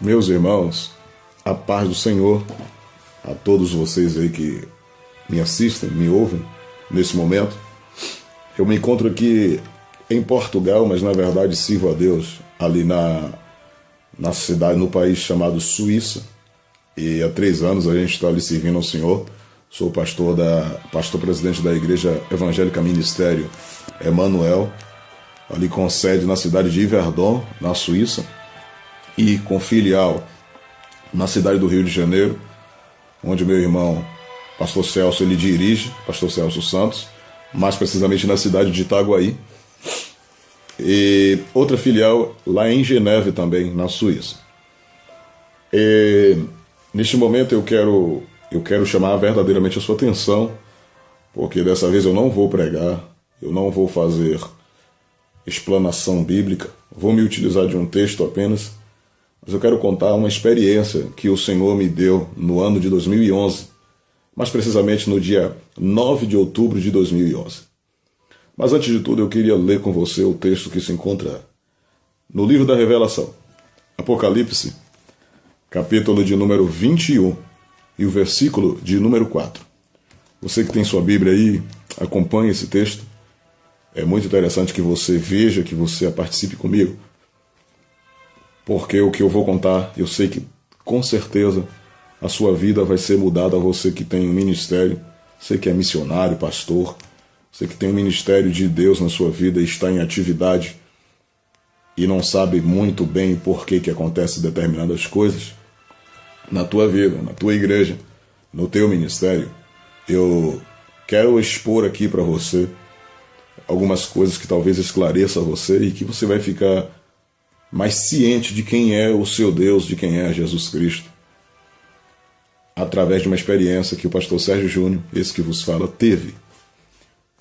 Meus irmãos, a paz do Senhor a todos vocês aí que me assistem, me ouvem nesse momento. Eu me encontro aqui em Portugal, mas na verdade sirvo a Deus ali na cidade, no país chamado Suíça. E há 3 anos a gente está ali servindo ao Senhor. Sou pastor presidente da Igreja Evangélica Ministério Emanuel, ali com sede na cidade de Yverdon, na Suíça, e com filial na cidade do Rio de Janeiro, onde meu irmão, pastor Celso, ele dirige, pastor Celso Santos, mais precisamente na cidade de Itaguaí, e outra filial lá em Geneve também, na Suíça. Neste momento eu quero chamar verdadeiramente a sua atenção, porque dessa vez eu não vou pregar, eu não vou fazer explanação bíblica, vou me utilizar de um texto apenas, mas eu quero contar uma experiência que o Senhor me deu no ano de 2011, mais precisamente no dia 9 de outubro de 2011. Mas antes de tudo eu queria ler com você o texto que se encontra no livro da Revelação, Apocalipse, capítulo de número 21 e o versículo de número 4. Você que tem sua Bíblia aí, acompanhe esse texto. É muito interessante que você veja, que você participe comigo, porque o que eu vou contar, eu sei que com certeza a sua vida vai ser mudada. A você que tem um ministério, você que é missionário, pastor, você que tem um ministério de Deus na sua vida e está em atividade e não sabe muito bem por que acontecem determinadas coisas na tua vida, na tua igreja, no teu ministério. Eu quero expor aqui para você algumas coisas que talvez esclareça você e que você vai ficar mais ciente de quem é o seu Deus, de quem é Jesus Cristo, através de uma experiência que o pastor Sérgio Júnior, esse que vos fala, teve.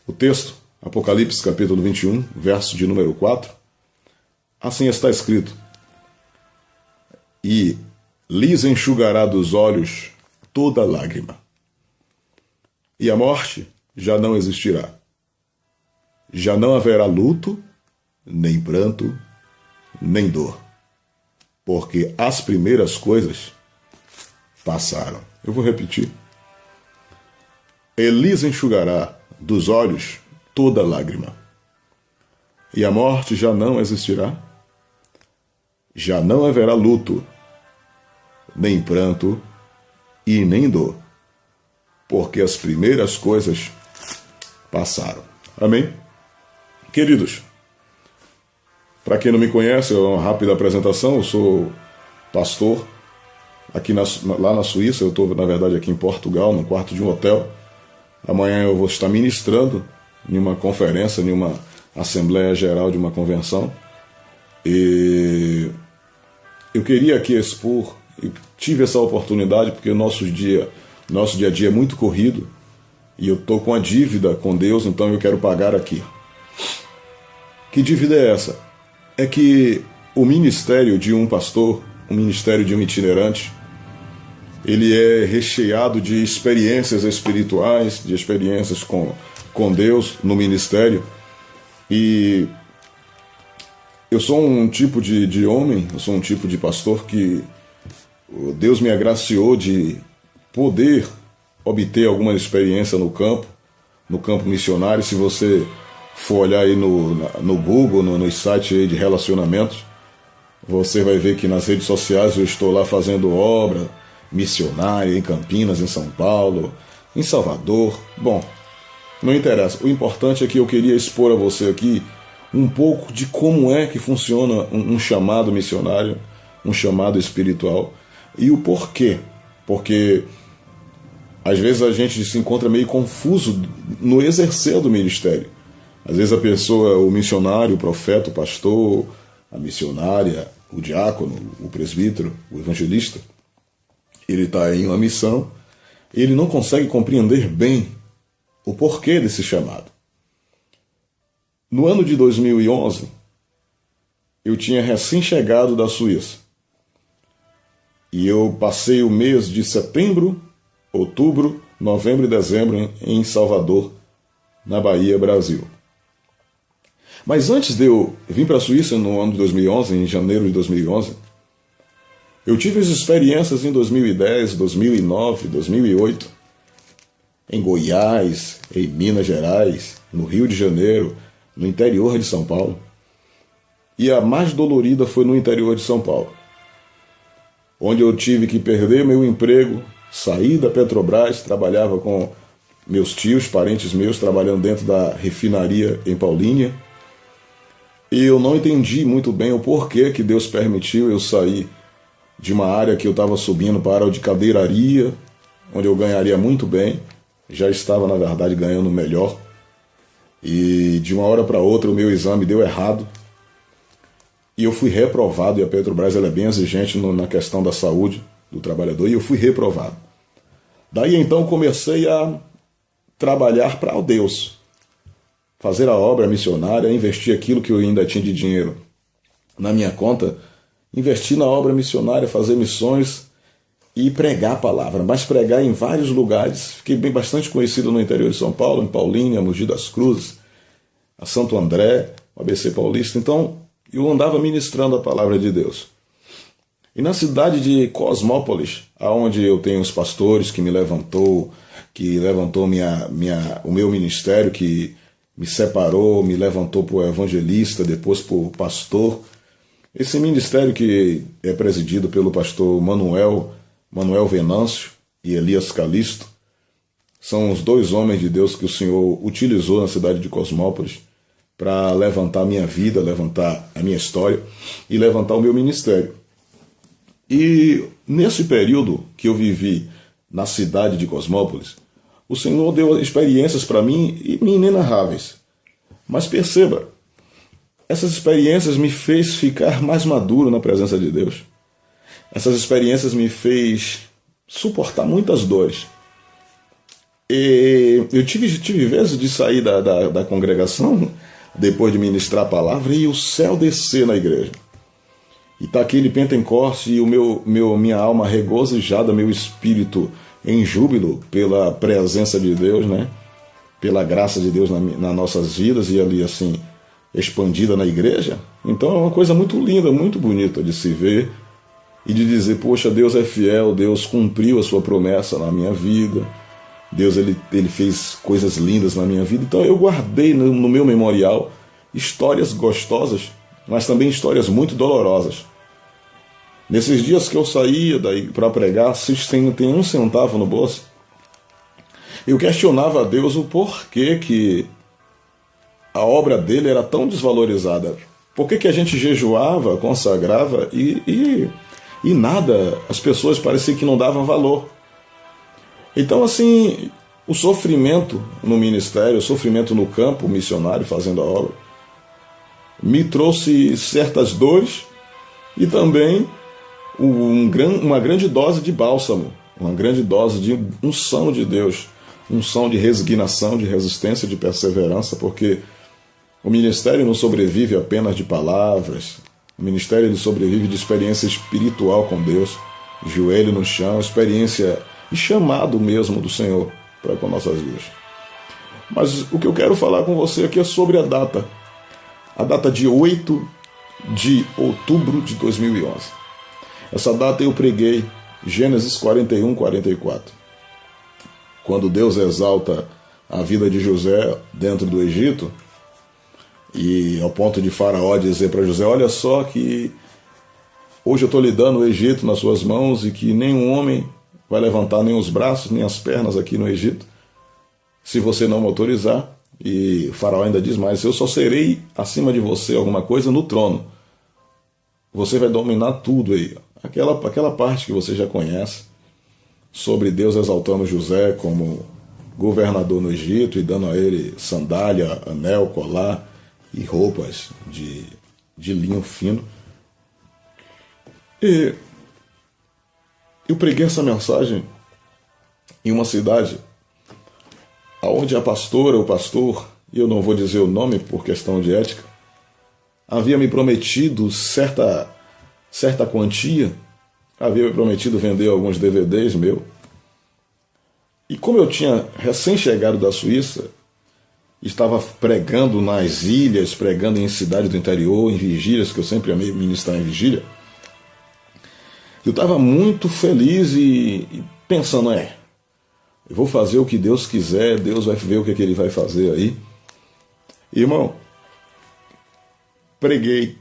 O texto, Apocalipse capítulo 21, verso de número 4, assim está escrito: e lhes enxugará dos olhos toda lágrima, e a morte já não existirá. Já não haverá luto, nem pranto, nem dor, porque as primeiras coisas passaram. Eu vou repetir. E lhes enxugará dos olhos toda lágrima, e a morte já não existirá. Já não haverá luto, nem pranto e nem dor, porque as primeiras coisas passaram. Amém? Queridos, para quem não me conhece, é uma rápida apresentação. Eu sou pastor aqui lá na Suíça. Eu estou, na verdade, aqui em Portugal, no quarto de um hotel. Amanhã eu vou estar ministrando em uma conferência, em uma assembleia geral de uma convenção. E eu queria aqui expor, eu tive essa oportunidade porque o nosso dia a dia é muito corrido e eu estou com a dívida com Deus, então eu quero pagar aqui. Que dívida é essa? É que o ministério de um pastor, o ministério de um itinerante, ele é recheado de experiências espirituais, de experiências com Deus no ministério. E eu sou um tipo de homem, eu sou um tipo de pastor que Deus me agraciou de poder obter alguma experiência no campo missionário. Se você for olhar aí no Google, nos sites aí de relacionamentos, você vai ver que nas redes sociais eu estou lá fazendo obra missionária em Campinas, em São Paulo, em Salvador. Bom, não interessa. O importante é que eu queria expor a você aqui um pouco de como é que funciona um chamado missionário, um chamado espiritual, e o porquê. Porque às vezes a gente se encontra meio confuso no exercer do ministério. Às vezes a pessoa, o missionário, o profeta, o pastor, a missionária, o diácono, o presbítero, o evangelista, ele está em uma missão, ele não consegue compreender bem o porquê desse chamado. No ano de 2011, eu tinha recém-chegado da Suíça. E eu passei o mês de setembro, outubro, novembro e dezembro em Salvador, na Bahia, Brasil. Mas antes de eu vir para a Suíça no ano de 2011, em janeiro de 2011, Eu tive as experiências em 2010, 2009, 2008, em Goiás, em Minas Gerais, no Rio de Janeiro, no interior de São Paulo. E a mais dolorida foi no interior de São Paulo, onde eu tive que perder meu emprego, sair da Petrobras, trabalhava com meus tios, parentes meus, trabalhando dentro da refinaria em Paulínia. E eu não entendi muito bem o porquê que Deus permitiu eu sair de uma área que eu estava subindo para a de cadeiraria, onde eu ganharia muito bem. Já estava, na verdade, ganhando melhor. E de uma hora para outra o meu exame deu errado. E eu fui reprovado, e a Petrobras ela é bem exigente na questão da saúde do trabalhador, e eu fui reprovado. Daí então comecei a trabalhar para o Deus, fazer a obra missionária, investir aquilo que eu ainda tinha de dinheiro na minha conta, investir na obra missionária, fazer missões e pregar a palavra, mas pregar em vários lugares. Fiquei bastante conhecido no interior de São Paulo, em Paulínia, Mogi das Cruzes, a Santo André, o ABC Paulista. Então, eu andava ministrando a palavra de Deus. E na cidade de Cosmópolis, aonde eu tenho os pastores que levantou o meu ministério, que me separou, me levantou para o evangelista, depois para o pastor. Esse ministério que é presidido pelo pastor Manuel Venâncio e Elias Calisto, são os dois homens de Deus que o Senhor utilizou na cidade de Cosmópolis para levantar a minha vida, levantar a minha história e levantar o meu ministério. E nesse período que eu vivi na cidade de Cosmópolis, o Senhor deu experiências para mim inenarráveis. Mas perceba, essas experiências me fez ficar mais maduro na presença de Deus. Essas experiências me fez suportar muitas dores. E eu tive vezes de sair da congregação depois de ministrar a palavra e o céu descer na igreja. E está aquele Pentecoste e minha alma regozijada, meu espírito em júbilo pela presença de Deus, né? Pela graça de Deus nas nossas vidas e ali assim expandida na igreja. Então é uma coisa muito linda, muito bonita de se ver e de dizer, poxa, Deus é fiel, Deus cumpriu a sua promessa na minha vida, Deus ele fez coisas lindas na minha vida. Então eu guardei no meu memorial histórias gostosas, mas também histórias muito dolorosas. Nesses dias que eu saía daí para pregar, sem ter um centavo no bolso, eu questionava a Deus o porquê que a obra dele era tão desvalorizada. Por que a gente jejuava, consagrava e nada, as pessoas pareciam que não davam valor. Então assim, o sofrimento no ministério, o sofrimento no campo missionário, fazendo a obra, me trouxe certas dores e também uma grande dose de bálsamo, uma grande dose de unção de Deus, unção de resignação, de resistência, de perseverança, porque o ministério não sobrevive apenas de palavras, o ministério ele sobrevive de experiência espiritual com Deus, joelho no chão, experiência e chamado mesmo do Senhor para com nossas vidas. Mas o que eu quero falar com você aqui é sobre a data de 8 de outubro de 2011. Essa data eu preguei Gênesis 41, 44. Quando Deus exalta a vida de José dentro do Egito, e ao ponto de Faraó dizer para José, olha só que hoje eu estou lhe dando o Egito nas suas mãos e que nenhum homem vai levantar nem os braços nem as pernas aqui no Egito, se você não me autorizar. E o Faraó ainda diz mais, eu só serei acima de você alguma coisa no trono. Você vai dominar tudo aí. Aquela parte que você já conhece, sobre Deus exaltando José como governador no Egito e dando a ele sandália, anel, colar e roupas de linho fino. E eu preguei essa mensagem em uma cidade onde a pastora, o pastor, e eu não vou dizer o nome por questão de ética, havia me prometido certa quantia, havia me prometido vender alguns DVDs meu. E como eu tinha recém-chegado da Suíça, estava pregando nas ilhas, pregando em cidades do interior, em vigílias, que eu sempre amei ministrar em vigília, Eu estava muito feliz e pensando, eu vou fazer o que Deus quiser, Deus vai ver o que, é que Ele vai fazer aí. Irmão, preguei,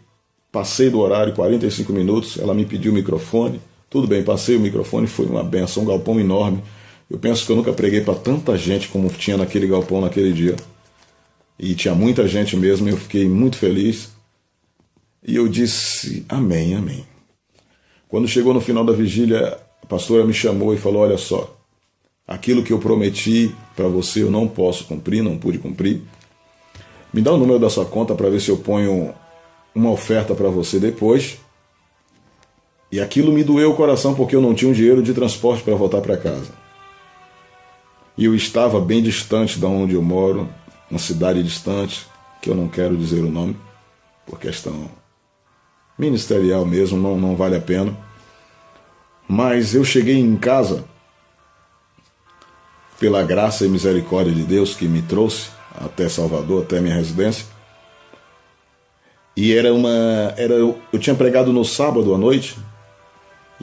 passei do horário, 45 minutos, ela me pediu o microfone, tudo bem, passei o microfone, foi uma benção, um galpão enorme. Eu penso que eu nunca preguei para tanta gente como tinha naquele galpão naquele dia. E tinha muita gente mesmo, eu fiquei muito feliz. E eu disse, amém, amém. Quando chegou no final da vigília, a pastora me chamou e falou, olha só, aquilo que eu prometi para você eu não posso cumprir, não pude cumprir. Me dá o número da sua conta para ver se eu ponho uma oferta para você depois. E aquilo me doeu o coração porque eu não tinha um dinheiro de transporte para voltar para casa. E eu estava bem distante de onde eu moro, uma cidade distante, que eu não quero dizer o nome, por questão ministerial mesmo, não vale a pena. Mas eu cheguei em casa, pela graça e misericórdia de Deus que me trouxe até Salvador, até minha residência. E eu tinha pregado no sábado à noite,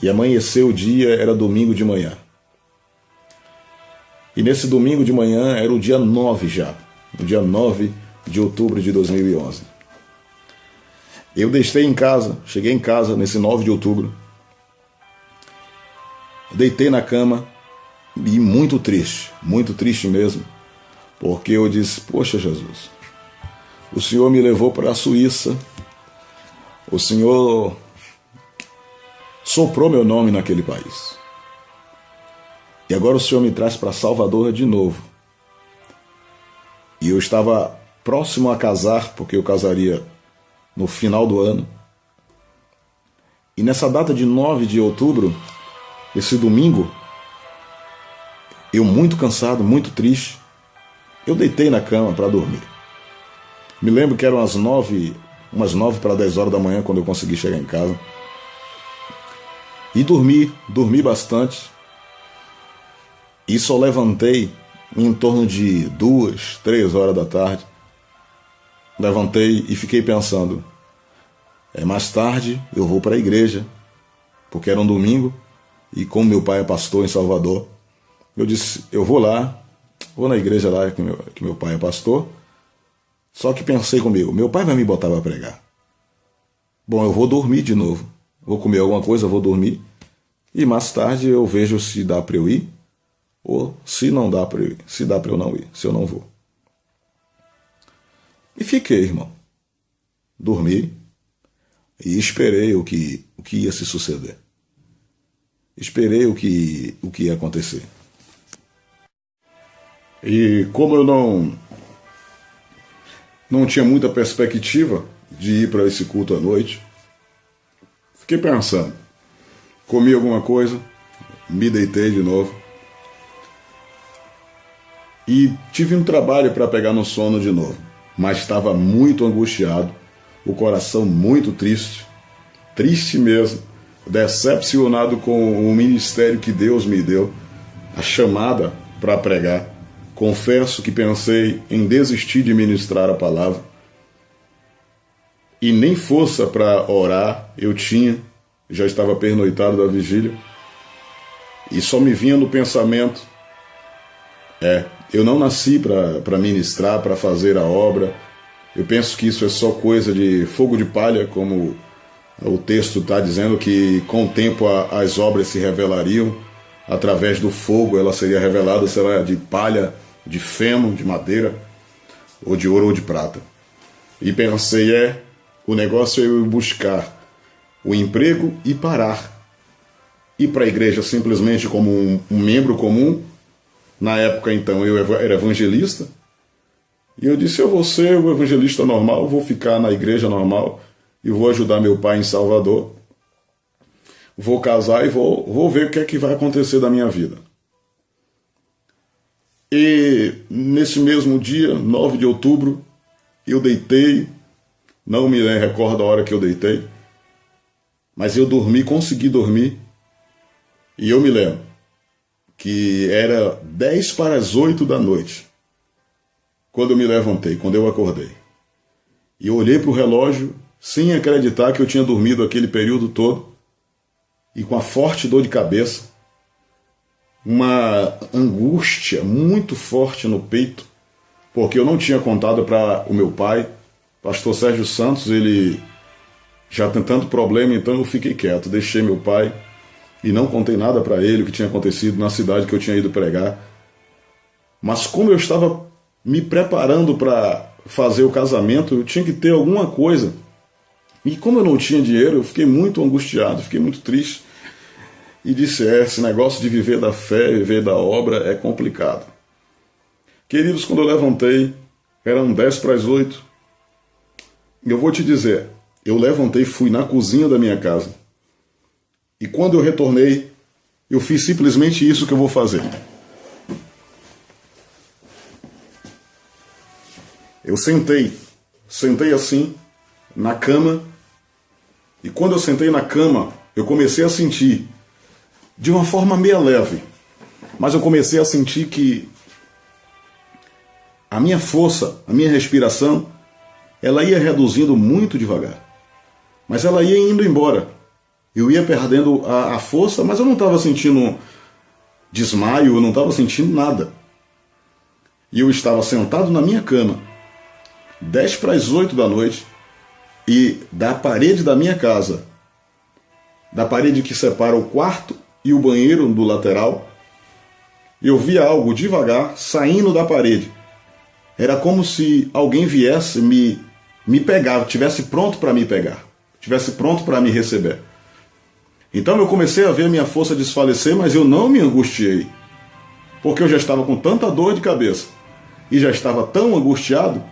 e amanheceu o dia, era domingo de manhã. E nesse domingo de manhã era o dia 9 já, o dia 9 de outubro de 2011. Eu cheguei em casa nesse 9 de outubro, deitei na cama e muito triste mesmo, porque eu disse, poxa Jesus, o Senhor me levou para a Suíça, o Senhor soprou meu nome naquele país. E agora o Senhor me traz para Salvador de novo. E eu estava próximo a casar, porque eu casaria no final do ano. E nessa data de 9 de outubro, esse domingo, eu muito cansado, muito triste, eu deitei na cama para dormir. Me lembro que eram umas 9 para 10 horas da manhã, quando eu consegui chegar em casa. E dormi bastante. E só levantei em torno de 2, 3 horas da tarde. Levantei e fiquei pensando, mais tarde eu vou para a igreja, porque era um domingo, e como meu pai é pastor em Salvador, eu disse, eu vou na igreja lá que meu pai é pastor. Só que pensei comigo, meu pai vai me botar para pregar. Bom, eu vou dormir de novo, vou comer alguma coisa, vou dormir, e mais tarde eu vejo se dá para eu ir, ou se não dá para eu ir, se dá para eu não ir, se eu não vou. E fiquei, irmão. Dormi e esperei o que ia se suceder. Esperei o que ia acontecer. E como eu não tinha muita perspectiva de ir para esse culto à noite, fiquei pensando. Comi alguma coisa, me deitei de novo. E tive um trabalho para pegar no sono de novo, mas estava muito angustiado, o coração muito triste mesmo, decepcionado com o ministério que Deus me deu, a chamada para pregar. Confesso que pensei em desistir de ministrar a palavra, e nem força para orar eu tinha, já estava pernoitado da vigília, e só me vinha no pensamento, eu não nasci para ministrar, para fazer a obra. Eu penso que isso é só coisa de fogo de palha, como o texto está dizendo, que com o tempo as obras se revelariam. Através do fogo ela seria revelada, será de palha, de feno, de madeira, ou de ouro ou de prata. E pensei, o negócio é eu buscar o emprego e parar. Ir para a igreja simplesmente como um membro comum. Na época, então, eu era evangelista, e eu disse, eu vou ser o evangelista normal, vou ficar na igreja normal, e vou ajudar meu pai em Salvador, vou casar e vou ver o que é que vai acontecer da minha vida. E nesse mesmo dia, 9 de outubro, eu deitei, não me recordo a hora que eu deitei, mas eu dormi, consegui dormir, e eu me lembro que era 10 para as 8 da noite, quando eu me levantei, quando eu acordei. E eu olhei para o relógio, sem acreditar que eu tinha dormido aquele período todo, e com a forte dor de cabeça, uma angústia muito forte no peito, porque eu não tinha contado para o meu pai, pastor Sérgio Santos, ele já tem tanto problema, então eu fiquei quieto, deixei meu pai e não contei nada para ele o que tinha acontecido na cidade que eu tinha ido pregar. Mas como eu estava me preparando para fazer o casamento, eu tinha que ter alguma coisa. E como eu não tinha dinheiro, eu fiquei muito angustiado, fiquei muito triste. E disse, esse negócio de viver da fé, viver da obra é complicado. Queridos, quando eu levantei, eram 7:50. E eu vou te dizer, eu levantei, fui na cozinha da minha casa. E quando eu retornei, eu fiz simplesmente isso que eu vou fazer. Eu sentei assim, na cama. E quando eu sentei na cama, eu comecei a sentir, de uma forma meio leve, mas eu comecei a sentir que a minha força, a minha respiração, ela ia reduzindo muito devagar. Mas ela ia indo embora. Eu ia perdendo a força, mas eu não estava sentindo desmaio, eu não estava sentindo nada. E eu estava sentado na minha cama, 7:50 da noite, e da parede da minha casa, da parede que separa o quarto e o banheiro do lateral, eu via algo devagar saindo da parede. Era como se alguém viesse me pegar, estivesse pronto para me pegar, estivesse pronto para me receber. Então eu comecei a ver minha força desfalecer, mas eu não me angustiei, porque eu já estava com tanta dor de cabeça e já estava tão angustiado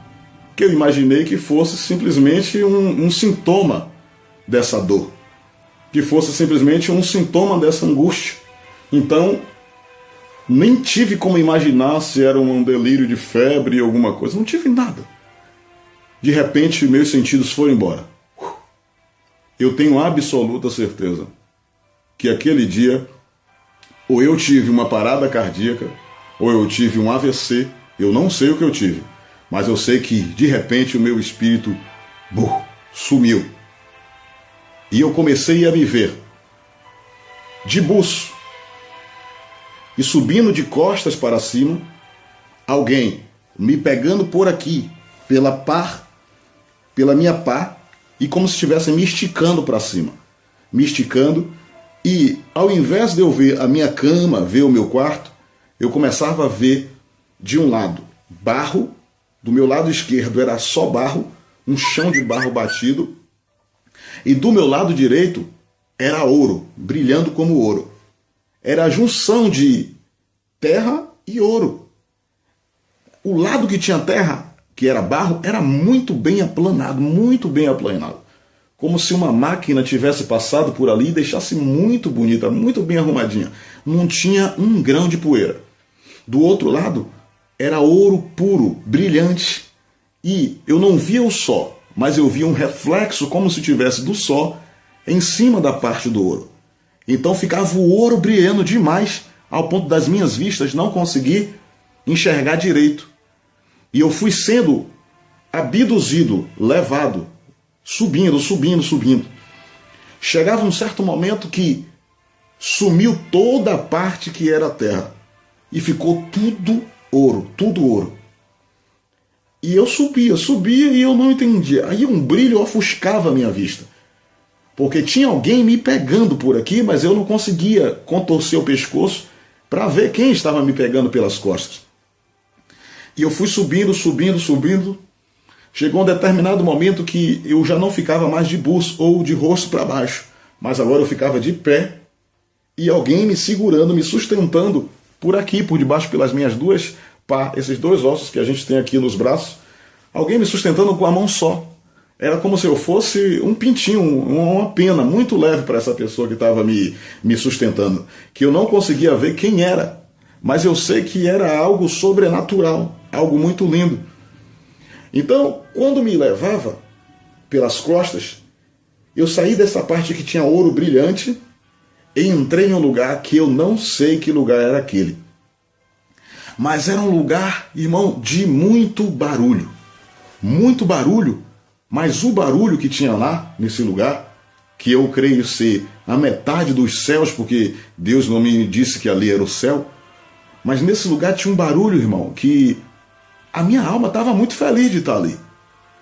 que eu imaginei que fosse simplesmente um sintoma dessa dor, que fosse simplesmente um sintoma dessa angústia. Então, nem tive como imaginar se era um delírio de febre ou alguma coisa, não tive nada. De repente, meus sentidos foram embora. Eu tenho absoluta certeza que aquele dia, ou eu tive uma parada cardíaca, ou eu tive um AVC, eu não sei o que eu tive, mas eu sei que, de repente, o meu espírito sumiu. E eu comecei a me ver de buço e subindo de costas para cima, alguém me pegando por aqui, pela minha pá, e como se estivesse me esticando para cima. Me esticando, e ao invés de eu ver a minha cama, ver o meu quarto, eu começava a ver de um lado barro, do meu lado esquerdo era só barro, um chão de barro batido, e do meu lado direito era ouro, brilhando como ouro. Era a junção de terra e ouro. O lado que tinha terra, que era barro, era muito bem aplanado, como se uma máquina tivesse passado por ali e deixasse muito bonita, muito bem arrumadinha. Não tinha um grão de poeira. Do outro lado, era ouro puro, brilhante. E eu não via o sol, mas eu via um reflexo como se tivesse do sol em cima da parte do ouro. Então ficava o ouro brilhando demais, ao ponto das minhas vistas não conseguir enxergar direito. E eu fui sendo abduzido, levado, subindo. Chegava um certo momento que sumiu toda a parte que era a terra. E ficou tudo ouro. E eu subia e eu não entendia. Aí um brilho ofuscava a minha vista. Porque tinha alguém me pegando por aqui, mas eu não conseguia contorcer o pescoço para ver quem estava me pegando pelas costas. E eu fui subindo. Chegou um determinado momento que eu já não ficava mais de buço ou de rosto para baixo, mas agora eu ficava de pé e alguém me segurando, me sustentando por aqui, por debaixo, pelas minhas duas pá, esses dois ossos que a gente tem aqui nos braços, alguém me sustentando com a mão só. Era como se eu fosse um pintinho, uma pena muito leve para essa pessoa que estava me sustentando, que eu não conseguia ver quem era, mas eu sei que era algo sobrenatural, algo muito lindo. Então, quando me levava pelas costas, eu saí dessa parte que tinha ouro brilhante e entrei em um lugar que eu não sei que lugar era aquele. Mas era um lugar, irmão, de muito barulho, mas o barulho que tinha lá, nesse lugar, que eu creio ser a metade dos céus, porque Deus não me disse que ali era o céu. Mas nesse lugar tinha um barulho, irmão, que a minha alma estava muito feliz de estar ali.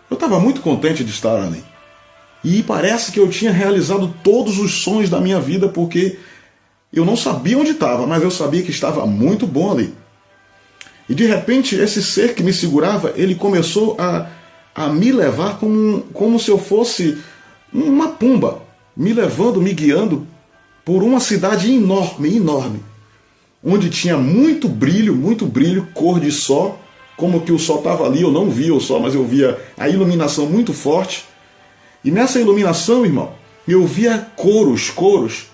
Eu estava muito contente de estar ali. E parece que eu tinha realizado todos os sonhos da minha vida, porque eu não sabia onde estava, mas eu sabia que estava muito bom ali. E de repente esse ser que me segurava, ele começou a me levar como se eu fosse uma pomba, me levando, me guiando por uma cidade enorme, enorme, onde tinha muito brilho, cor de sol, como que o sol estava ali, eu não via o sol, mas eu via a iluminação muito forte. E nessa iluminação, irmão, eu via coros,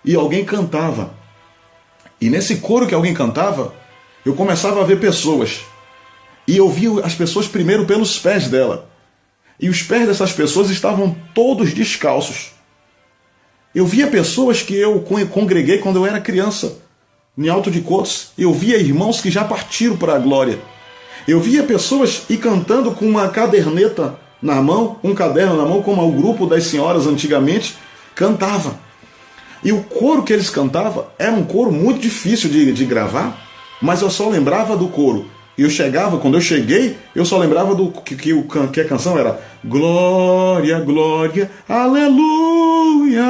e alguém cantava. E nesse coro que alguém cantava, eu começava a ver pessoas. E eu via as pessoas primeiro pelos pés dela. E os pés dessas pessoas estavam todos descalços. Eu via pessoas que eu congreguei quando eu era criança, em Alto de Cotos. Eu via irmãos que já partiram para a glória. Eu via pessoas ir cantando com uma caderneta na mão, um caderno na mão, como o grupo das senhoras antigamente cantava. E o coro que eles cantavam era um coro muito difícil de gravar, mas eu só lembrava do coro. E quando eu cheguei, eu só lembrava que a canção era glória, glória, aleluia,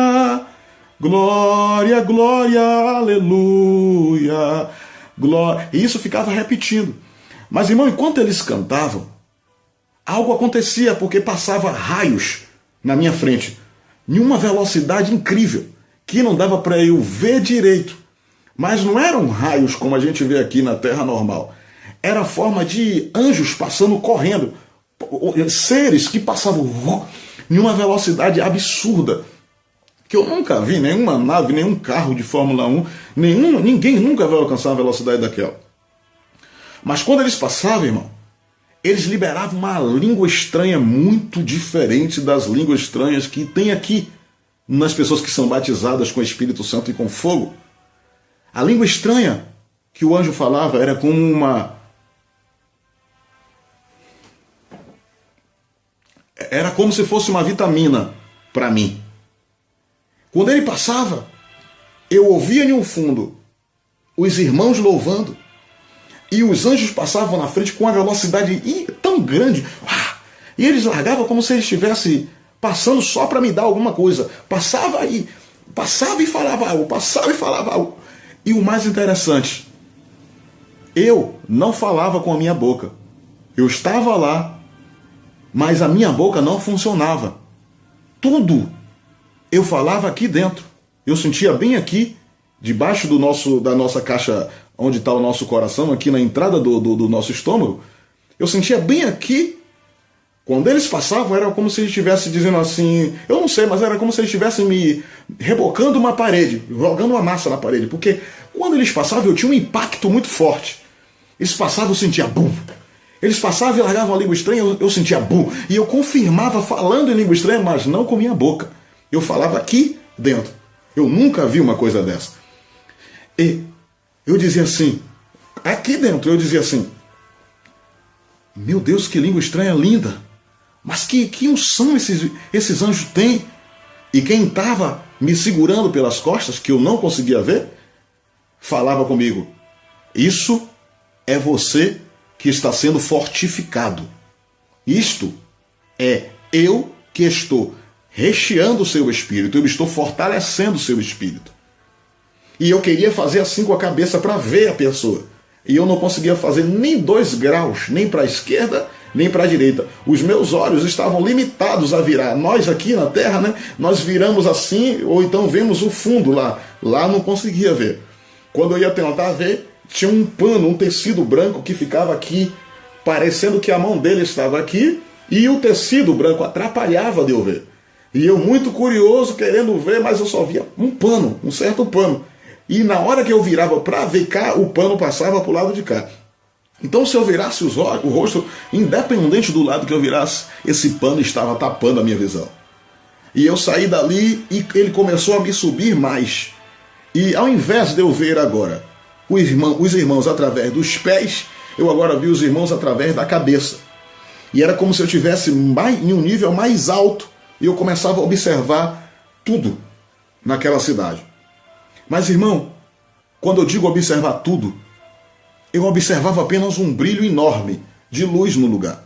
glória, glória, aleluia, glória. E isso ficava repetindo. Mas, irmão, enquanto eles cantavam, algo acontecia, porque passava raios na minha frente, em uma velocidade incrível, que não dava para eu ver direito. Mas não eram raios como a gente vê aqui na Terra normal. Era a forma de anjos passando, correndo. Seres que passavam em uma velocidade absurda, que eu nunca vi nenhuma nave, nenhum carro de Fórmula 1, ninguém nunca vai alcançar uma velocidade daquela. Mas quando eles passavam, irmão, eles liberavam uma língua estranha muito diferente das línguas estranhas que tem aqui nas pessoas que são batizadas com o Espírito Santo e com fogo. A língua estranha que o anjo falava era como era como se fosse uma vitamina para mim. Quando ele passava, eu ouvia no fundo os irmãos louvando, e os anjos passavam na frente com uma velocidade tão grande, e eles largavam como se eles estivessem passando só para me dar alguma coisa. Passava e falava algo, passava e falava algo. E o mais interessante, eu não falava com a minha boca. Eu estava lá, mas a minha boca não funcionava. Tudo eu falava aqui dentro. Eu sentia bem aqui, debaixo da nossa caixa, onde está o nosso coração, aqui na entrada do nosso estômago. Eu sentia bem aqui. Quando eles passavam, era como se eles estivessem dizendo assim, eu não sei, mas era como se eles estivessem me rebocando uma parede, jogando uma massa na parede, porque quando eles passavam eu tinha um impacto muito forte. Eles passavam, eu sentia bum. Eles passavam e largavam a língua estranha, eu sentia bum. E eu confirmava falando em língua estranha, mas não com minha boca. Eu falava aqui dentro. Eu nunca vi uma coisa dessa. E eu dizia assim, aqui dentro eu dizia assim, meu Deus, que língua estranha linda. Mas que unção esses anjos têm? E quem estava me segurando pelas costas, que eu não conseguia ver, falava comigo, isso é você que está sendo fortificado. Isto é eu que estou recheando o seu espírito, eu estou fortalecendo o seu espírito. E eu queria fazer assim com a cabeça para ver a pessoa. E eu não conseguia fazer nem 2 graus, nem para a esquerda, nem para a direita. Os meus olhos estavam limitados a virar. Nós aqui na Terra, né, nós viramos assim, ou então vemos o fundo lá. Lá não conseguia ver. Quando eu ia tentar ver, tinha um pano, um tecido branco que ficava aqui, parecendo que a mão dele estava aqui, e o tecido branco atrapalhava de eu ver. E eu muito curioso, querendo ver, mas eu só via um pano, um certo pano. E na hora que eu virava para ver cá, o pano passava para o lado de cá. Então se eu virasse o rosto, independente do lado que eu virasse, esse pano estava tapando a minha visão. E eu saí dali e ele começou a me subir mais. E ao invés de eu ver agora os irmãos através dos pés, eu agora vi os irmãos através da cabeça. E era como se eu estivesse em um nível mais alto. E eu começava a observar tudo naquela cidade. Mas, irmão, quando eu digo observar tudo, eu observava apenas um brilho enorme de luz no lugar.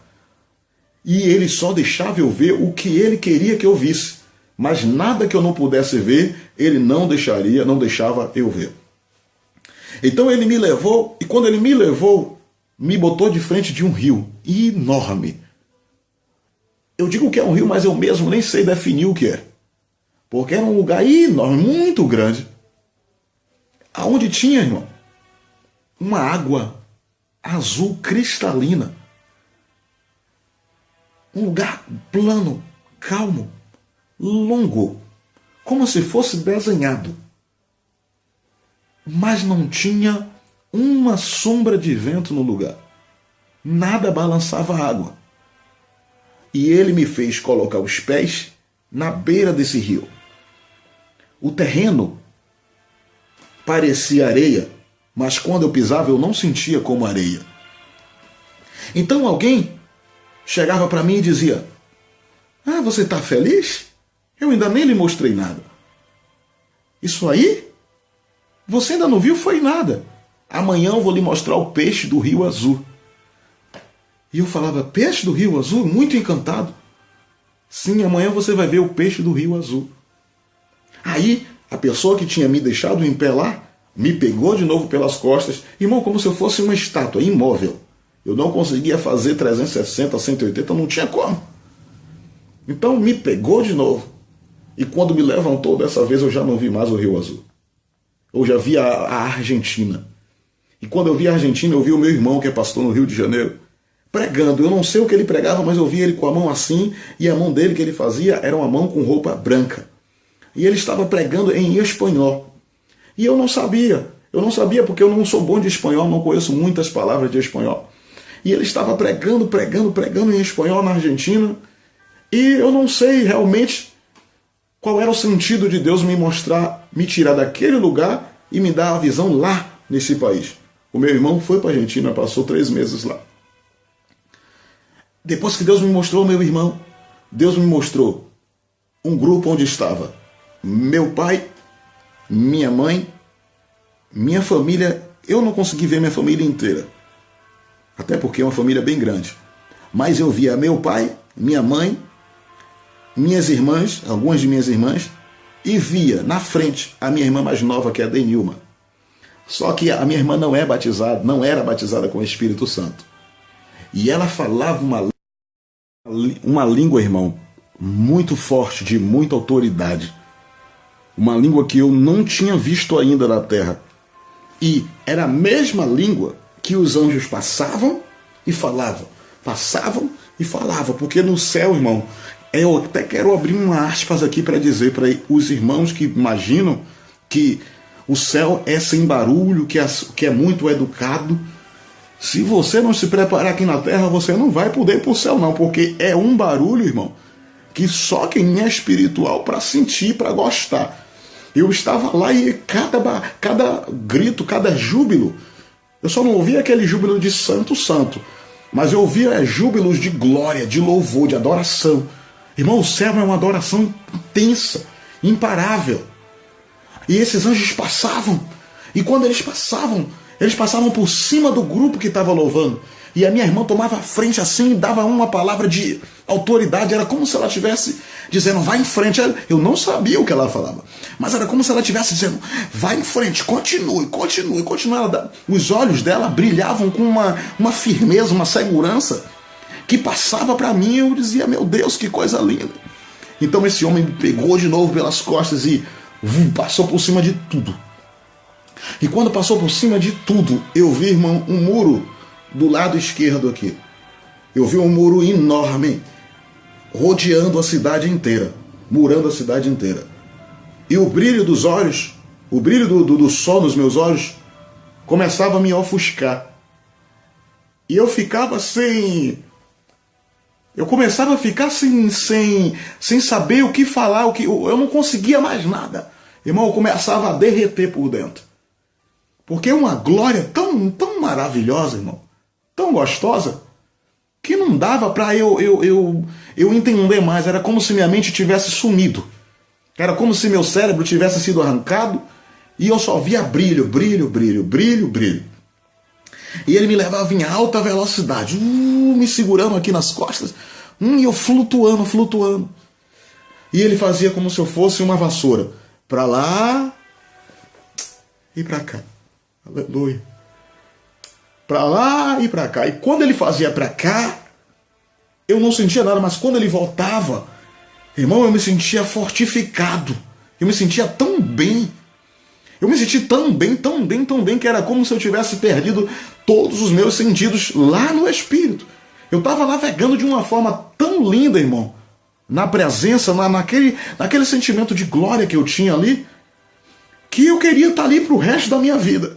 E ele só deixava eu ver o que ele queria que eu visse. Mas nada que eu não pudesse ver, ele não deixava eu ver. Então ele me levou, e quando ele me levou, me botou de frente de um rio enorme. Eu digo que é um rio, mas eu mesmo nem sei definir o que é. Porque era um lugar enorme, muito grande. Aonde tinha, irmão, uma água azul cristalina. Um lugar plano, calmo, longo, como se fosse desenhado. Mas não tinha uma sombra de vento no lugar. Nada balançava a água. E ele me fez colocar os pés na beira desse rio. O terreno parecia areia, mas quando eu pisava eu não sentia como areia. Então alguém chegava para mim e dizia: "Ah, você está feliz? Eu ainda nem lhe mostrei nada." "Isso aí? Você ainda não viu? Foi nada. Amanhã eu vou lhe mostrar o peixe do Rio Azul." E eu falava: "Peixe do Rio Azul?" Muito encantado. "Sim, amanhã você vai ver o peixe do Rio Azul." Aí a pessoa que tinha me deixado em pé lá me pegou de novo pelas costas, irmão, como se eu fosse uma estátua imóvel. Eu não conseguia fazer 360, 180, não tinha como. Então me pegou de novo. E quando me levantou dessa vez, eu já não vi mais o Rio Azul. Eu já vi a Argentina. E quando eu vi a Argentina, eu vi o meu irmão, que é pastor no Rio de Janeiro, pregando. Eu não sei o que ele pregava, mas eu vi ele com a mão assim, e a mão dele que ele fazia era uma mão com roupa branca. E ele estava pregando em espanhol. E eu não sabia porque eu não sou bom de espanhol, não conheço muitas palavras de espanhol. E ele estava pregando em espanhol na Argentina, e eu não sei realmente qual era o sentido de Deus me mostrar, me tirar daquele lugar e me dar a visão lá nesse país. O meu irmão foi para a Argentina, passou 3 meses lá. Depois que Deus me mostrou meu irmão, Deus me mostrou um grupo onde estava meu pai, minha mãe, minha família. Eu não consegui ver minha família inteira, até porque é uma família bem grande. Mas eu via meu pai, minha mãe, minhas irmãs, algumas de minhas irmãs, e via na frente a minha irmã mais nova, que é a Denilma. Só que a minha irmã não era batizada com o Espírito Santo. E ela falava uma língua, irmão, muito forte, de muita autoridade. Uma língua que eu não tinha visto ainda na terra. E era a mesma língua que os anjos passavam e falavam. Passavam e falavam. Porque no céu, irmão, eu até quero abrir uma aspas aqui para dizer para os irmãos que imaginam que o céu é sem barulho, que é muito educado. Se você não se preparar aqui na terra, você não vai poder ir para o céu não, porque é um barulho, irmão, que só quem é espiritual para sentir, para gostar. Eu estava lá e cada grito, cada júbilo, eu só não ouvia aquele júbilo de santo, santo, mas eu ouvia júbilos de glória, de louvor, de adoração. Irmão, o céu é uma adoração intensa, imparável. E esses anjos passavam, e quando eles passavam por cima do grupo que estava louvando. E a minha irmã tomava a frente assim e dava uma palavra de autoridade. Era como se ela estivesse dizendo: vai em frente. Eu não sabia o que ela falava, mas era como se ela estivesse dizendo: vai em frente, continue, continue, continue. Os olhos dela brilhavam com uma firmeza, uma segurança que passava para mim. Eu dizia: meu Deus, que coisa linda. Então esse homem me pegou de novo pelas costas e passou por cima de tudo. E quando passou por cima de tudo, eu vi, irmão, um muro do lado esquerdo aqui. Eu vi um muro enorme, rodeando a cidade inteira, murando a cidade inteira. E o brilho dos olhos, o brilho do sol nos meus olhos, começava a me ofuscar. E eu ficava eu começava a ficar sem saber o que falar, eu não conseguia mais nada. Irmão, eu começava a derreter por dentro. Porque é uma glória tão maravilhosa, irmão, tão gostosa, que não dava para eu entender mais. Era como se minha mente tivesse sumido. Era como se meu cérebro tivesse sido arrancado e eu só via brilho, brilho, brilho, brilho, brilho. E ele me levava em alta velocidade, me segurando aqui nas costas, e eu flutuando, flutuando. E ele fazia como se eu fosse uma vassoura, para lá e para cá. Aleluia. Para lá e para cá. E quando ele fazia para cá, eu não sentia nada, mas quando ele voltava, irmão, eu me sentia fortificado. Eu me sentia tão bem. Eu me senti tão bem, tão bem, tão bem, que era como se eu tivesse perdido todos os meus sentidos lá no Espírito. Eu estava navegando de uma forma tão linda, irmão, na presença, naquele sentimento de glória que eu tinha ali, que eu queria estar ali para o resto da minha vida.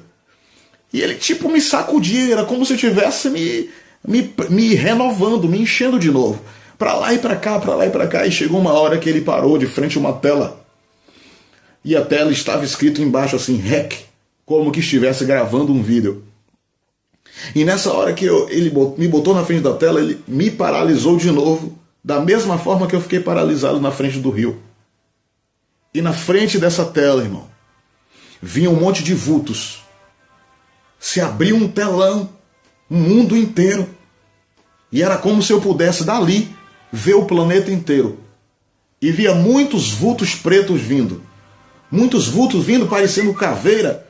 E ele tipo me sacudia, era como se eu estivesse me renovando, me enchendo de novo. Para lá e para cá, para lá e para cá. E chegou uma hora que ele parou de frente a uma tela. E a tela estava escrito embaixo assim, REC, como que estivesse gravando um vídeo. E nessa hora que ele me botou na frente da tela, ele me paralisou de novo, da mesma forma que eu fiquei paralisado na frente do rio. E na frente dessa tela, irmão, vinha um monte de vultos. Se abriu um telão, o mundo inteiro. E era como se eu pudesse dali ver o planeta inteiro. E via muitos vultos pretos vindo. Muitos vultos vindo parecendo caveira.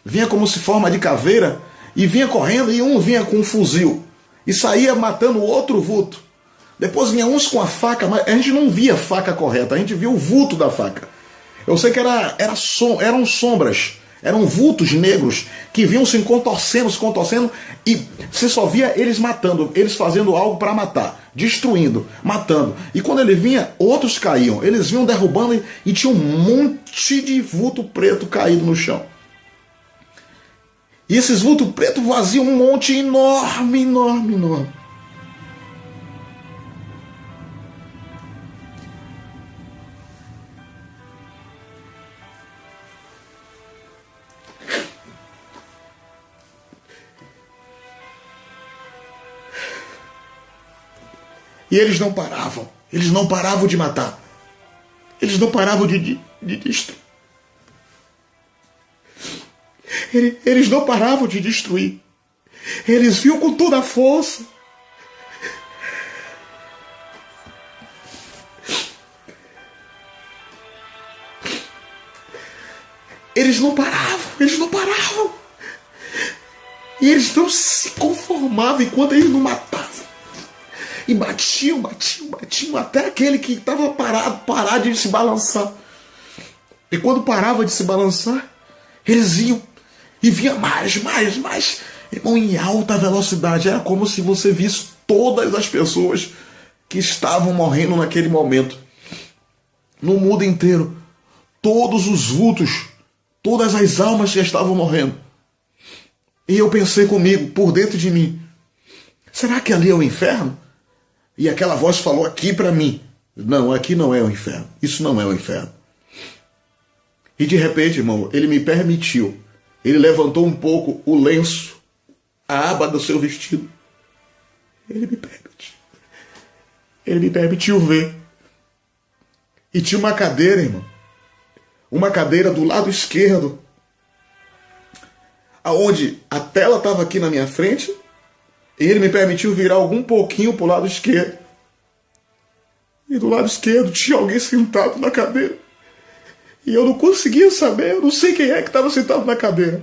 Vinha como se forma de caveira. E vinha correndo e um vinha com um fuzil. E saía matando o outro vulto. Depois vinha uns com a faca, mas a gente não via a faca correta. A gente via o vulto da faca. Eu sei que eram sombras. Eram vultos negros que vinham se contorcendo, e você só via eles matando, eles fazendo algo para matar, destruindo, matando. E quando ele vinha, outros caíam. Eles vinham derrubando e tinha um monte de vulto preto caído no chão. E esses vultos pretos vaziam um monte enorme, enorme, enorme. E eles não paravam de matar. Eles não paravam de destruir. Eles não paravam de destruir. Eles vinham com toda a força. Eles não paravam. E eles não se conformavam enquanto eles não matavam. E batiam, até aquele que estava parar de se balançar. E quando parava de se balançar, eles iam e vinha mais. Irmão, em alta velocidade. Era como se você visse todas as pessoas que estavam morrendo naquele momento. No mundo inteiro. Todos os vultos, todas as almas que estavam morrendo. E eu pensei comigo, por dentro de mim, será que ali é o inferno? E aquela voz falou aqui para mim, não, aqui não é o inferno, isso não é o inferno. E de repente, irmão, ele me permitiu, ele levantou um pouco o lenço, a aba do seu vestido. Ele me permitiu ver. E tinha uma cadeira, irmão, uma cadeira do lado esquerdo, aonde a tela estava aqui na minha frente. E ele me permitiu virar algum pouquinho para o lado esquerdo. E do lado esquerdo tinha alguém sentado na cadeira. E eu não conseguia saber, eu não sei quem é que estava sentado na cadeira.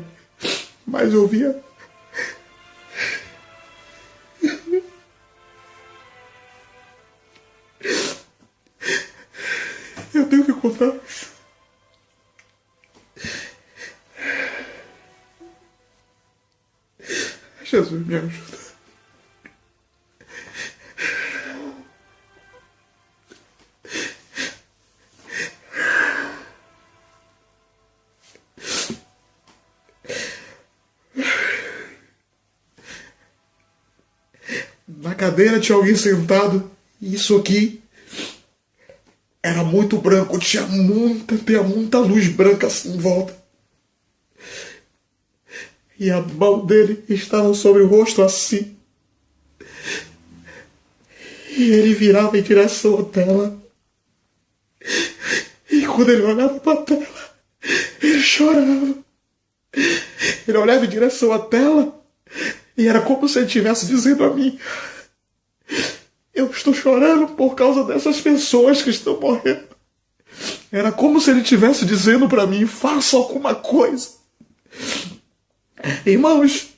Mas eu via. Eu tenho que contar. Jesus, me ajuda. Na cadeira tinha alguém sentado. E isso aqui era muito branco. Tinha muita luz branca assim em volta. E a mão dele estava sobre o rosto assim. E ele virava em direção à tela. E quando ele olhava para a tela, ele chorava. Ele olhava em direção à tela e era como se ele estivesse dizendo a mim: eu estou chorando por causa dessas pessoas que estão morrendo. Era como se ele estivesse dizendo para mim: faça alguma coisa. Irmãos,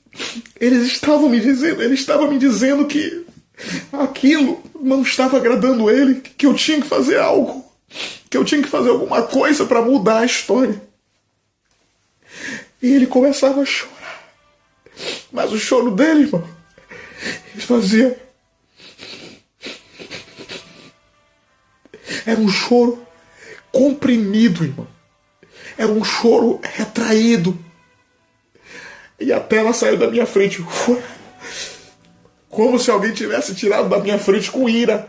ele estava me dizendo que aquilo não estava agradando ele, que eu tinha que fazer algo, que eu tinha que fazer alguma coisa para mudar a história. E ele começava a chorar. Mas o choro dele, irmão, ele fazia... Era um choro comprimido, irmão. Era um choro retraído. E a tela saiu da minha frente. Como se alguém tivesse tirado da minha frente com ira.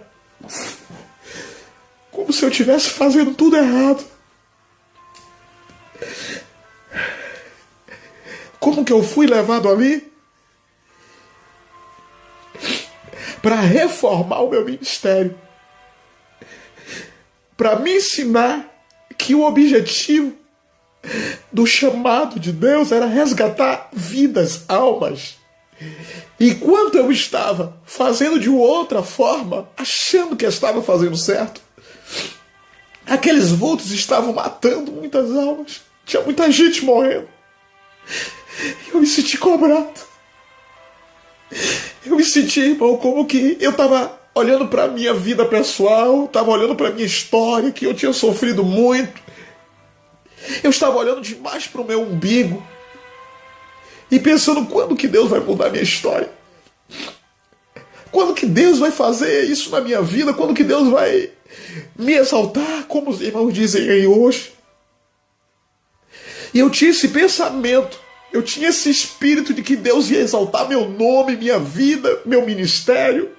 Como se eu estivesse fazendo tudo errado. Como que eu fui levado ali para reformar o meu ministério, para me ensinar que o objetivo do chamado de Deus era resgatar vidas, almas. Enquanto eu estava fazendo de outra forma, achando que estava fazendo certo, aqueles vultos estavam matando muitas almas. Tinha muita gente morrendo. Eu me senti cobrado. Eu me senti, irmão, como que eu estava olhando para a minha vida pessoal, estava olhando para a minha história, que eu tinha sofrido muito. Eu estava olhando demais para o meu umbigo e pensando: quando que Deus vai mudar a minha história? Quando que Deus vai fazer isso na minha vida? Quando que Deus vai me exaltar, como os irmãos dizem aí hoje? E eu tinha esse pensamento, eu tinha esse espírito de que Deus ia exaltar meu nome, minha vida, meu ministério.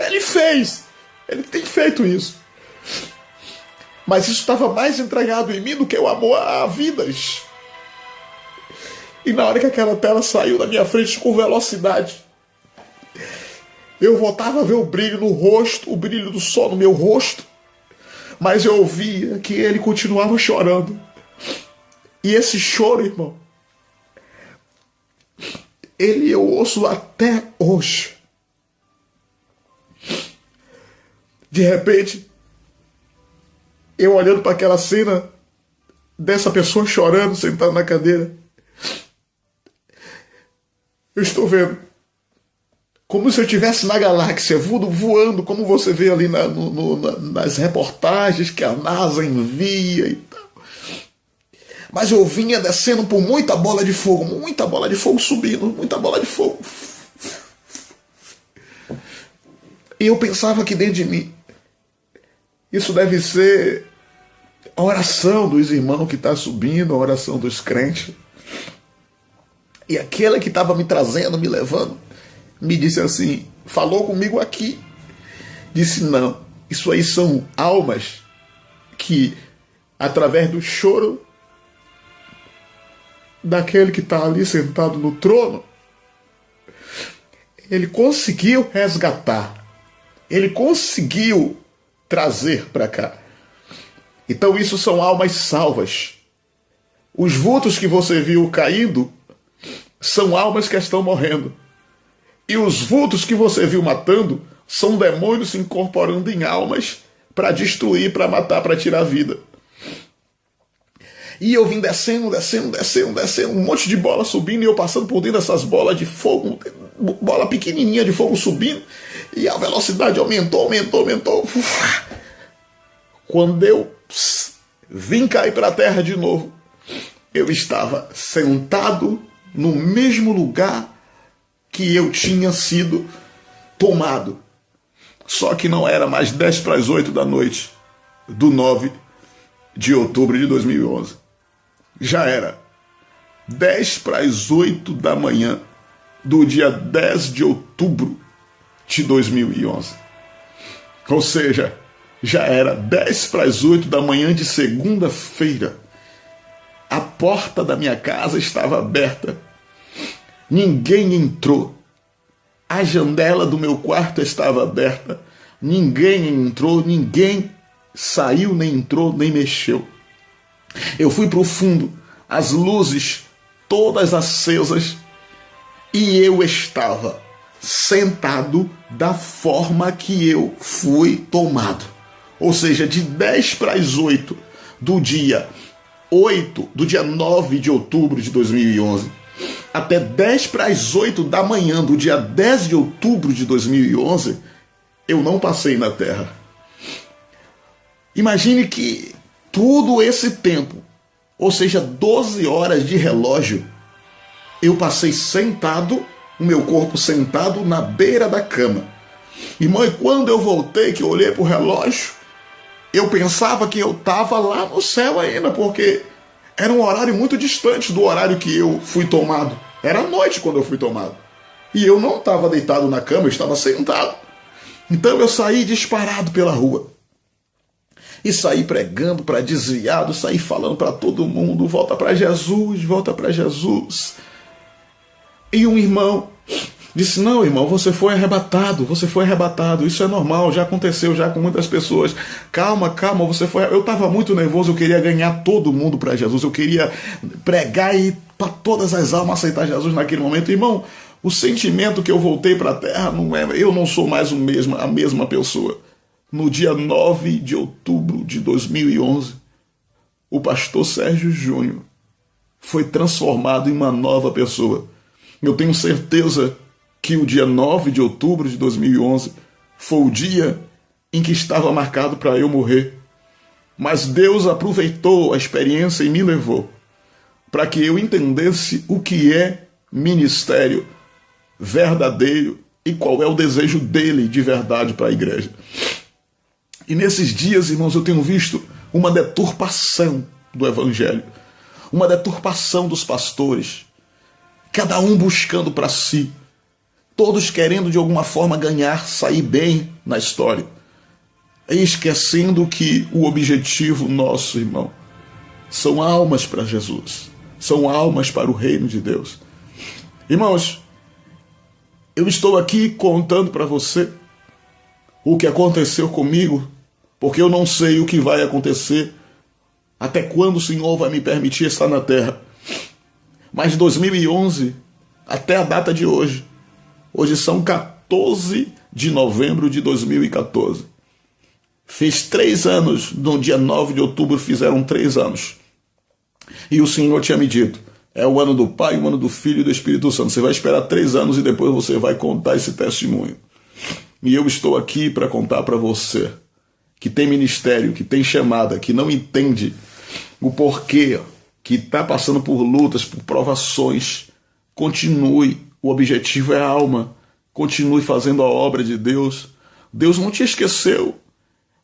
Ele fez, ele tem feito isso. Mas isso estava mais entregado em mim do que o amor a vidas. E na hora que aquela tela saiu da minha frente com velocidade, eu voltava a ver o brilho no rosto, o brilho do sol no meu rosto, mas eu ouvia que ele continuava chorando. E esse choro, irmão, ele eu ouço até hoje. De repente, eu olhando para aquela cena dessa pessoa chorando, sentada na cadeira, eu estou vendo como se eu estivesse na galáxia, voando, como você vê ali nas reportagens que a NASA envia e tal. Mas eu vinha descendo por muita bola de fogo subindo, muita bola de fogo. E eu pensava que dentro de mim, isso deve ser a oração dos irmãos que está subindo, a oração dos crentes. E aquela que estava me trazendo, me levando, me disse assim, falou comigo aqui, disse: não, isso aí são almas que, através do choro daquele que está ali sentado no trono, ele conseguiu resgatar, ele conseguiu trazer para cá. Então isso são almas salvas. Os vultos que você viu caindo são almas que estão morrendo. E os vultos que você viu matando são demônios se incorporando em almas para destruir, para matar, para tirar a vida. E eu vim descendo, um monte de bola subindo, e eu passando por dentro dessas bolas de fogo, bola pequenininha de fogo subindo, e a velocidade aumentou. Quando eu vim cair para a terra de novo, eu estava sentado no mesmo lugar que eu tinha sido tomado. Só que não era mais 7:50 da noite do 9 de outubro de 2011. Já era 7:50 da manhã do dia 10 de outubro de 2011. Ou seja, já era 7:50 da manhã de segunda-feira. A porta da minha casa estava aberta. Ninguém entrou. A janela do meu quarto estava aberta. Ninguém entrou, ninguém saiu, nem entrou, nem mexeu. Eu fui para o fundo, as luzes todas acesas, e eu estava sentado da forma que eu fui tomado. Ou seja, de 10 para as 8 do dia 9 de outubro de 2011, até 10 para as 8 da manhã do dia 10 de outubro de 2011, eu não passei na terra. Imagine que todo esse tempo, ou seja, 12 horas de relógio, eu passei sentado, o meu corpo sentado na beira da cama. Irmão, e quando eu voltei, que eu olhei para o relógio, eu pensava que eu estava lá no céu ainda, porque era um horário muito distante do horário que eu fui tomado. Era noite quando eu fui tomado. E eu não estava deitado na cama, eu estava sentado. Então eu saí disparado pela rua. E saí pregando para desviado, saí falando para todo mundo, volta para Jesus, volta para Jesus. E um irmão disse, não, irmão, você foi arrebatado, isso é normal, já aconteceu já com muitas pessoas. Calma, você foi... Eu estava muito nervoso, eu queria ganhar todo mundo para Jesus, eu queria pregar e para todas as almas aceitar Jesus naquele momento. Irmão, o sentimento que eu voltei para a terra, eu não sou mais a mesma pessoa. No dia 9 de outubro de 2011, o pastor Sérgio Júnior foi transformado em uma nova pessoa. Eu tenho certeza que o dia 9 de outubro de 2011 foi o dia em que estava marcado para eu morrer. Mas Deus aproveitou a experiência e me levou para que eu entendesse o que é ministério verdadeiro e qual é o desejo dele de verdade para a igreja. E nesses dias, irmãos, eu tenho visto uma deturpação do evangelho, uma deturpação dos pastores, cada um buscando para si, todos querendo de alguma forma ganhar, sair bem na história, e esquecendo que o objetivo nosso, irmão, são almas para Jesus, são almas para o reino de Deus. Irmãos, eu estou aqui contando para você o que aconteceu comigo, porque eu não sei o que vai acontecer, até quando o Senhor vai me permitir estar na terra. Mas de 2011 até a data de hoje são 14 de novembro de 2014. Fiz 3 anos, no dia 9 de outubro fizeram 3 anos. E o Senhor tinha me dito, é o ano do Pai, o ano do Filho e do Espírito Santo. Você vai esperar 3 anos e depois você vai contar esse testemunho. E eu estou aqui para contar para você, que tem ministério, que tem chamada, que não entende o porquê, que está passando por lutas, por provações. Continue, o objetivo é a alma. Continue fazendo a obra de Deus. Deus não te esqueceu.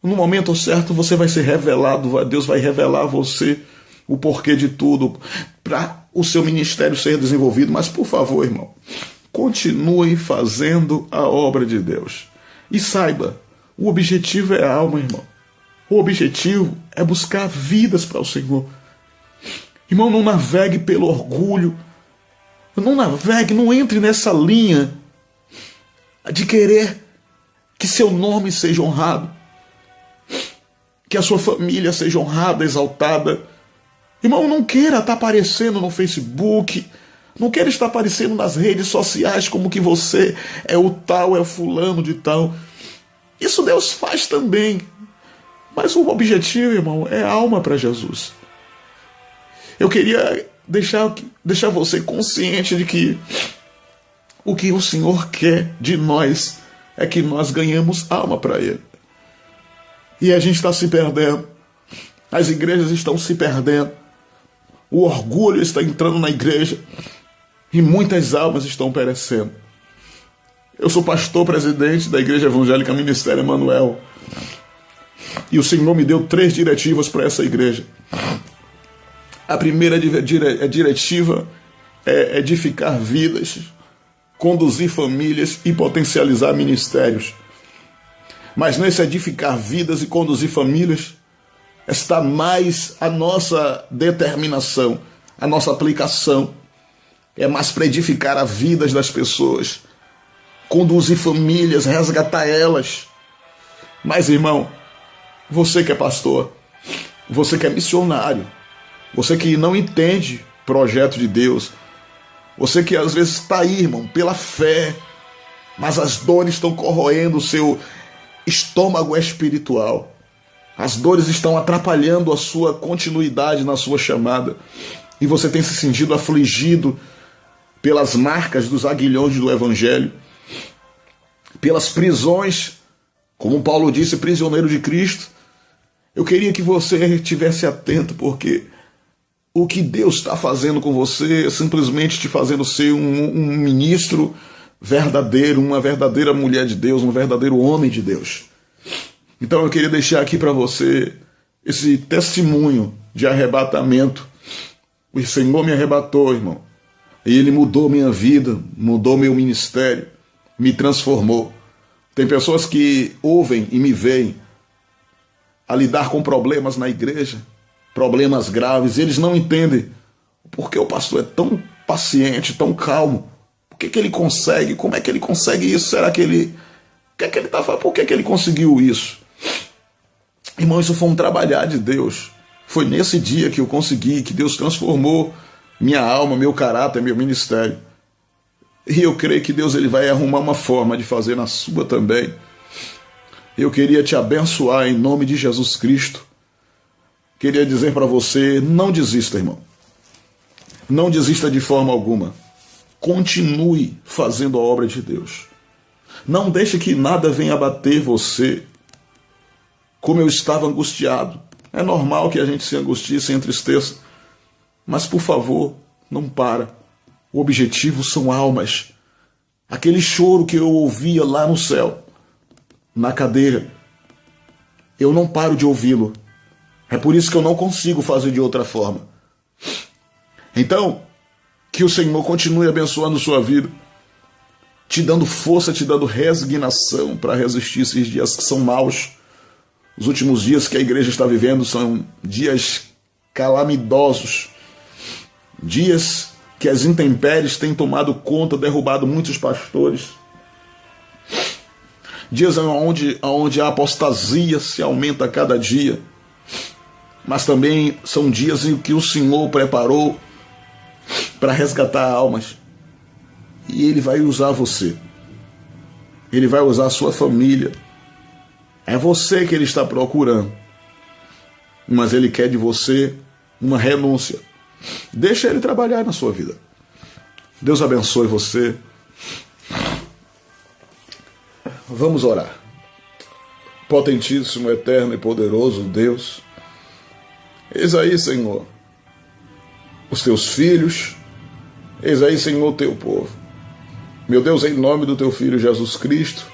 No momento certo você vai ser revelado, Deus vai revelar a você o porquê de tudo, para o seu ministério ser desenvolvido. Mas por favor, irmão, continue fazendo a obra de Deus. E saiba, o objetivo é a alma, irmão. O objetivo é buscar vidas para o Senhor. Irmão, não navegue pelo orgulho. Não entre nessa linha de querer que seu nome seja honrado, que a sua família seja honrada, exaltada. Irmão, não queira estar aparecendo no Facebook, não queira estar aparecendo nas redes sociais como que você é o tal, é o fulano de tal. Isso Deus faz também. Mas o objetivo, irmão, é alma para Jesus. Eu queria deixar você consciente de que o que o Senhor quer de nós é que nós ganhemos alma para Ele. E a gente está se perdendo. As igrejas estão se perdendo. O orgulho está entrando na igreja. E muitas almas estão perecendo. Eu sou pastor presidente da Igreja Evangélica Ministério Emanuel. E o Senhor me deu 3 diretivas para essa igreja. A primeira diretiva é edificar vidas, conduzir famílias e potencializar ministérios. Mas nesse edificar vidas e conduzir famílias está mais a nossa determinação, a nossa aplicação. É mais para edificar as vidas das pessoas, conduzir famílias, resgatar elas. Mas, irmão, você que é pastor, você que é missionário, Você que não entende o projeto de Deus. Você que às vezes está aí, irmão, pela fé, mas as dores estão corroendo o seu estômago espiritual. As dores estão atrapalhando a sua continuidade na sua chamada. E você tem se sentido afligido pelas marcas dos aguilhões do Evangelho, pelas prisões, como Paulo disse, prisioneiro de Cristo. Eu queria que você estivesse atento, porque o que Deus está fazendo com você é simplesmente te fazendo ser um ministro verdadeiro, uma verdadeira mulher de Deus, um verdadeiro homem de Deus. Então eu queria deixar aqui para você esse testemunho de arrebatamento. O Senhor me arrebatou, irmão. E Ele mudou minha vida, mudou meu ministério, me transformou. Tem pessoas que ouvem e me veem a lidar com problemas na igreja, problemas graves, e eles não entendem por que o pastor é tão paciente, tão calmo. Por que ele consegue? Como é que ele consegue isso? Será que ele... O que é que ele está fazendo? Por que ele conseguiu isso? Irmão, isso foi um trabalhar de Deus. Foi nesse dia que eu consegui, que Deus transformou minha alma, meu caráter, meu ministério. E eu creio que Deus ele vai arrumar uma forma de fazer na sua também. Eu queria te abençoar em nome de Jesus Cristo. Queria dizer para você, não desista, irmão. Não desista de forma alguma. Continue fazendo a obra de Deus. Não deixe que nada venha abater você. Como eu estava angustiado. É normal que a gente se angustie, se entristeça. Mas, por favor, não para. O objetivo são almas. Aquele choro que eu ouvia lá no céu, na cadeira, eu não paro de ouvi-lo. É por isso que eu não consigo fazer de outra forma. Então, que o Senhor continue abençoando sua vida, te dando força, te dando resignação para resistir esses dias que são maus. Os últimos dias que a igreja está vivendo são dias calamitosos, dias que as intempéries têm tomado conta, derrubado muitos pastores, dias onde a apostasia se aumenta a cada dia, mas também são dias em que o Senhor preparou para resgatar almas, e Ele vai usar você, Ele vai usar a sua família. É você que Ele está procurando, mas Ele quer de você uma renúncia. Deixa Ele trabalhar na sua vida. Deus abençoe você. Vamos orar. Potentíssimo, eterno e poderoso Deus, eis aí, Senhor, os teus filhos, eis aí, Senhor, o teu povo. Meu Deus, em nome do teu Filho Jesus Cristo,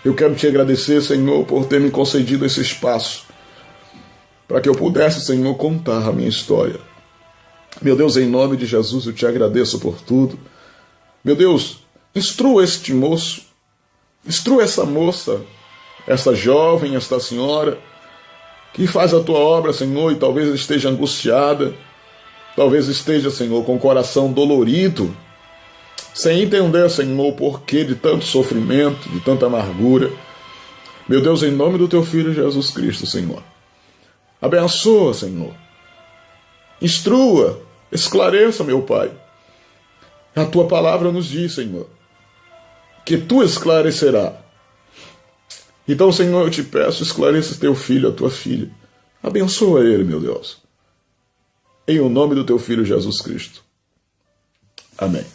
eu quero te agradecer, Senhor, por ter me concedido esse espaço, para que eu pudesse, Senhor, contar a minha história. Meu Deus, em nome de Jesus, eu te agradeço por tudo. Meu Deus, instrua este moço, instrua essa moça, esta jovem, esta senhora, que faz a tua obra, Senhor, e talvez esteja angustiada, talvez esteja, Senhor, com o coração dolorido, sem entender, Senhor, o porquê de tanto sofrimento, de tanta amargura. Meu Deus, em nome do teu Filho Jesus Cristo, Senhor, abençoa, Senhor, instrua, esclareça, meu Pai. A tua palavra nos diz, Senhor, que tu esclarecerá. Então, Senhor, eu te peço, esclareça teu filho, a tua filha. Abençoa ele, meu Deus. Em o nome do teu Filho Jesus Cristo. Amém.